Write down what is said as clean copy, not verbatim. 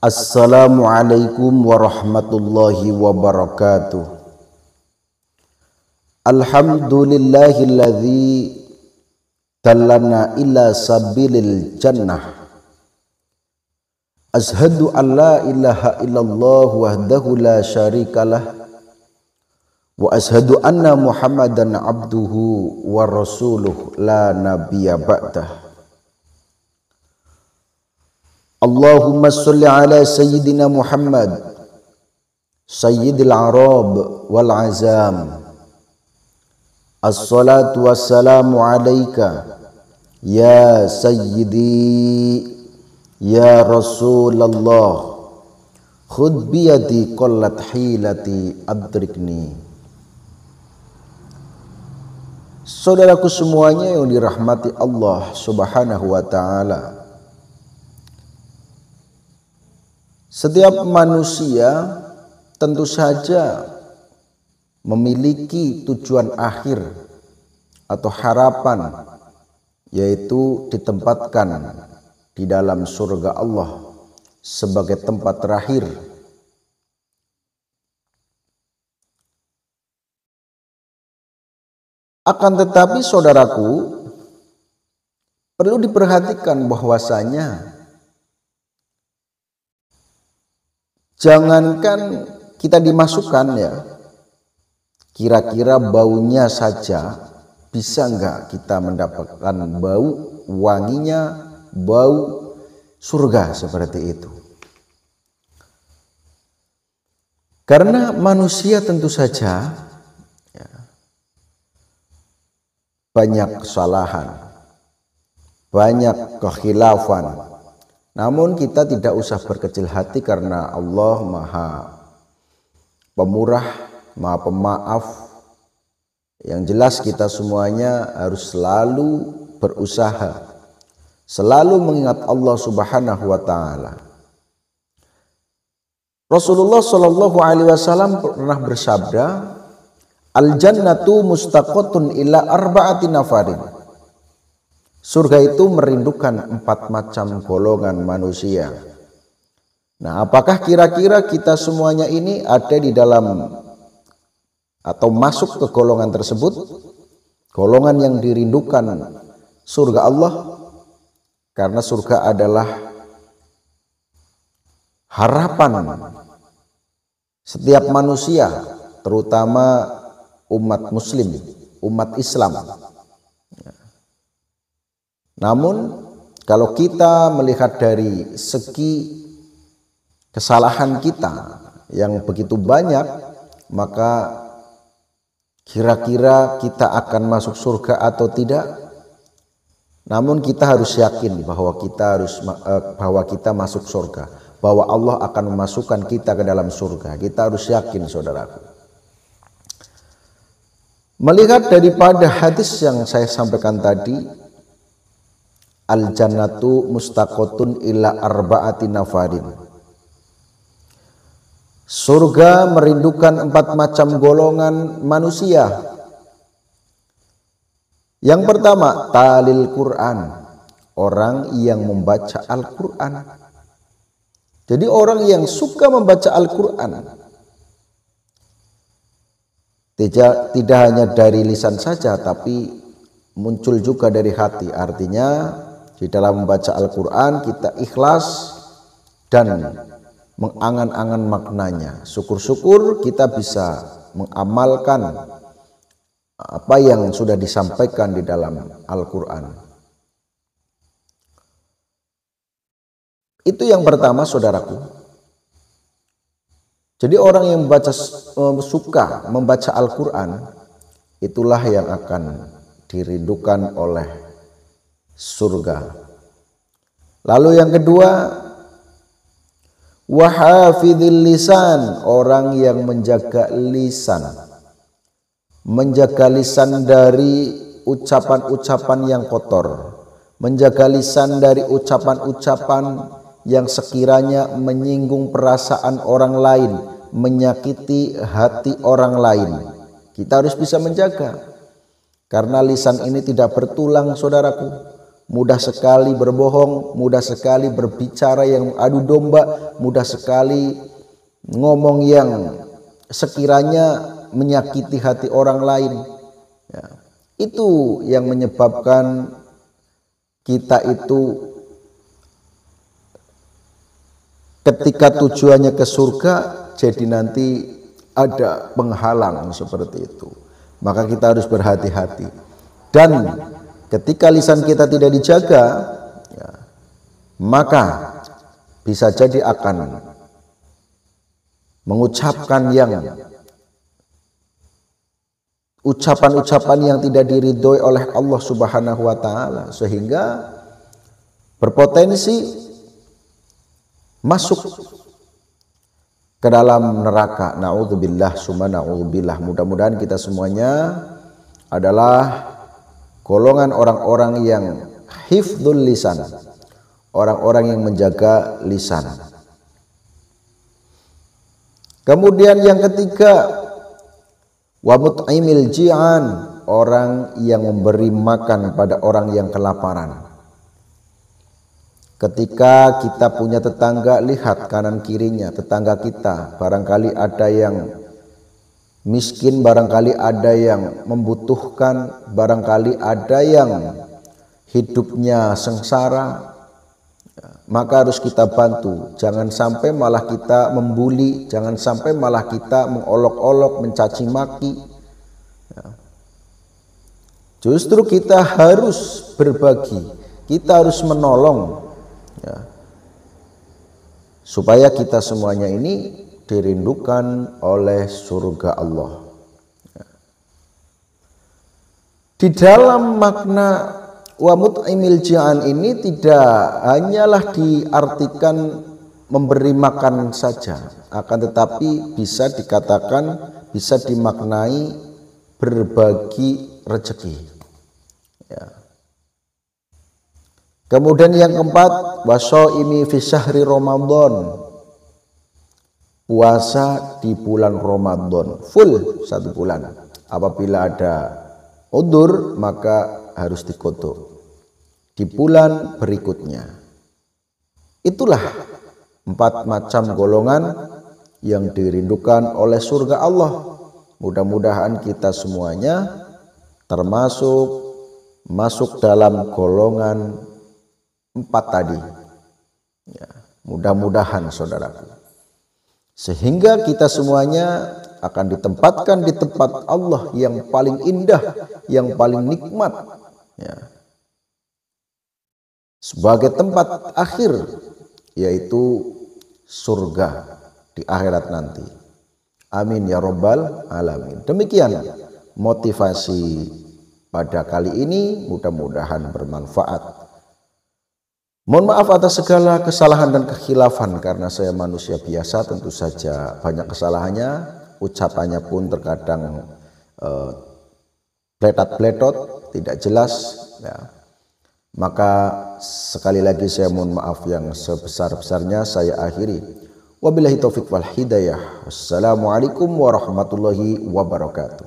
Assalamualaikum warahmatullahi wabarakatuh. Alhamdulillahilladzi dallana ila sabilil jannah. Ashhadu an la ilaha illallah wahdahu la syarikalah wa ashhadu anna Muhammadan abduhu wa rasuluh la nabiyya ba'dah. Allahumma sholli ala sayyidina Muhammad sayyidil arab wal azam. Assalatu wassalamu alaika ya sayyidi ya Rasulullah, khudh biyadi qallat hilati adrikni. Saudaraku semuanya yang dirahmati Allah Subhanahu wa ta'ala, setiap manusia tentu saja memiliki tujuan akhir atau harapan, yaitu ditempatkan di dalam surga Allah sebagai tempat terakhir. Akan tetapi saudaraku, perlu diperhatikan bahwasanya jangankan kita dimasukkan ya, kira-kira baunya saja bisa enggak kita mendapatkan bau wanginya, bau surga seperti itu. Karena manusia tentu saja ya, banyak kesalahan, banyak kekhilafan. Namun kita tidak usah berkecil hati karena Allah Maha Pemurah, Maha Pemaaf. Yang jelas kita semuanya harus selalu berusaha, selalu mengingat Allah Subhanahu wa ta'ala. Rasulullah Shallallahu alaihi wasallam pernah bersabda, al jannatu mustaqatun ila arba'ati nafarin. Surga itu merindukan 4 macam golongan manusia. Nah, apakah kira-kira kita semuanya ini ada di dalam atau masuk ke golongan tersebut? Golongan yang dirindukan surga Allah, karena surga adalah harapan setiap manusia, terutama umat muslim, umat Islam. Namun kalau kita melihat dari segi kesalahan kita yang begitu banyak, maka kira-kira kita akan masuk surga atau tidak? Namun kita harus yakin bahwa kita masuk surga, bahwa Allah akan memasukkan kita ke dalam surga. Kita harus yakin, saudaraku. Melihat daripada hadis yang saya sampaikan tadi, al jannatu mustaqotun ila arba'ati nafarin. Surga merindukan 4 macam golongan manusia. Yang pertama, talil Quran, orang yang membaca Al-Quran. Jadi orang yang suka membaca Al-Quran, tidak hanya dari lisan saja, tapi muncul juga dari hati. Artinya di dalam membaca Al-Quran kita ikhlas dan mengangan-angan maknanya. Syukur-syukur kita bisa mengamalkan apa yang sudah disampaikan di dalam Al-Quran. Itu yang pertama, saudaraku. Jadi orang yang suka membaca Al-Quran, itulah yang akan dirindukan oleh surga. Lalu yang kedua, wahafidhil lisan, orang yang menjaga lisan. Menjaga lisan dari ucapan-ucapan yang kotor, menjaga lisan dari ucapan-ucapan yang sekiranya menyinggung perasaan orang lain, menyakiti hati orang lain. Kita harus bisa menjaga, karena lisan ini tidak bertulang, saudaraku. mudah sekali berbohong, mudah sekali berbicara yang adu domba, mudah sekali ngomong yang sekiranya menyakiti hati orang lain. Ya, itu yang menyebabkan kita itu ketika tujuannya ke surga jadi nanti ada penghalang seperti itu. Maka kita harus berhati-hati. Dan ketika lisan kita tidak dijaga, ya, maka bisa jadi akan mengucapkan yang ucapan-ucapan yang tidak diridhoi oleh Allah Subhanahu wa taala, sehingga berpotensi masuk ke dalam neraka. Na'udzubillah summa na'udzubillah. Mudah-mudahan kita semuanya adalah golongan orang-orang yang hifdzul lisan, orang-orang yang menjaga lisan. Kemudian yang ketiga, wa mut'imil ji'an, orang yang memberi makan pada orang yang kelaparan. Ketika kita punya tetangga, lihat kanan kirinya tetangga kita, barangkali ada yang miskin, barangkali ada yang membutuhkan, barangkali ada yang hidupnya sengsara, maka harus kita bantu. Jangan sampai malah kita membuli, jangan sampai malah kita mengolok-olok, mencaci maki. Justru kita harus berbagi, kita harus menolong, ya, supaya kita semuanya ini dirindukan oleh surga Allah. Di dalam makna wa mut'imil ji'an ini tidak hanyalah diartikan memberi makan saja, akan tetapi bisa dikatakan, bisa dimaknai berbagi rezeki. Ya. Kemudian yang keempat, washaimi fi syahri Ramadan, puasa di bulan Ramadan full 1 bulan. Apabila ada udzur maka harus diqodho di bulan berikutnya. Itulah 4 macam golongan yang dirindukan oleh surga Allah. Mudah-mudahan kita semuanya masuk dalam golongan 4 tadi. Ya, mudah-mudahan saudaraku. Sehingga kita semuanya akan ditempatkan di tempat Allah yang paling indah, yang paling nikmat, ya, sebagai tempat akhir, yaitu surga di akhirat nanti. Amin ya rabbal alamin. Demikian motivasi pada kali ini, mudah-mudahan bermanfaat. Mohon maaf atas segala kesalahan dan kekhilafan, karena saya manusia biasa, tentu saja banyak kesalahannya, ucapannya pun terkadang bletot-bletot, tidak jelas, ya. Maka sekali lagi saya mohon maaf yang sebesar-besarnya. Saya akhiri. Wabillahi taufiq wal hidayah. Wassalamualaikum warahmatullahi wabarakatuh.